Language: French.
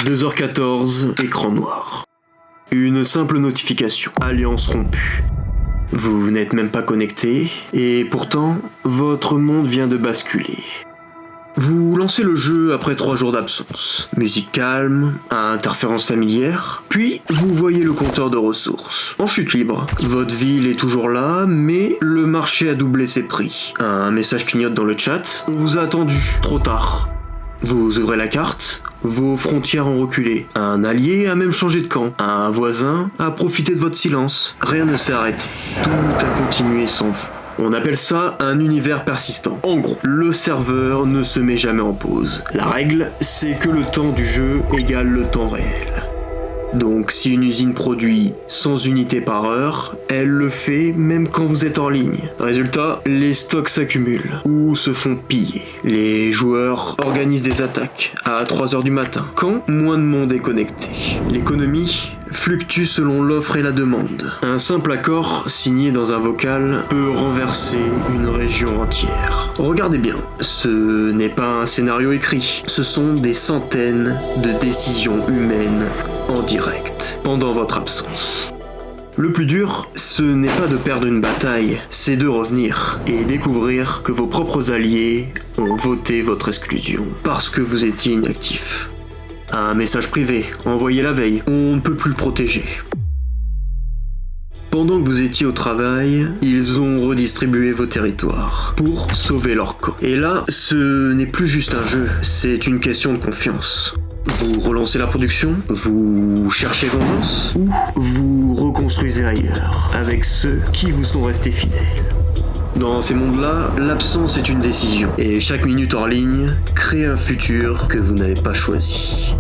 2h14, écran noir. Une simple notification, alliance rompue. Vous n'êtes même pas connecté, et pourtant, votre monde vient de basculer. Vous lancez le jeu après 3 jours d'absence. Musique calme, interférence familière, puis vous voyez le compteur de ressources. En chute libre, votre ville est toujours là, mais le marché a doublé ses prix. Un message clignote dans le chat, on vous a attendu, trop tard. Vous ouvrez la carte, vos frontières ont reculé. Un allié a même changé de camp. Un voisin a profité de votre silence. Rien ne s'est arrêté. Tout a continué sans vous. On appelle ça un univers persistant. En gros, le serveur ne se met jamais en pause. La règle, c'est que le temps du jeu égale le temps réel. Donc si une usine produit 100 unités par heure, elle le fait même quand vous êtes en ligne. Résultat, les stocks s'accumulent ou se font piller. Les joueurs organisent des attaques à 3h du matin, quand moins de monde est connecté. L'économie fluctue selon l'offre et la demande. Un simple accord signé dans un vocal peut renverser une région entière. Regardez bien, ce n'est pas un scénario écrit, ce sont des centaines de décisions humaines en direct, pendant votre absence. Le plus dur, ce n'est pas de perdre une bataille, c'est de revenir et découvrir que vos propres alliés ont voté votre exclusion parce que vous étiez inactif. Un message privé, envoyé la veille, on ne peut plus le protéger. Pendant que vous étiez au travail, ils ont redistribué vos territoires pour sauver leur camp. Et là, ce n'est plus juste un jeu, c'est une question de confiance. Vous relancez la production, vous cherchez vengeance, ou vous reconstruisez ailleurs, avec ceux qui vous sont restés fidèles. Dans ces mondes-là, l'absence est une décision, et chaque minute en ligne crée un futur que vous n'avez pas choisi.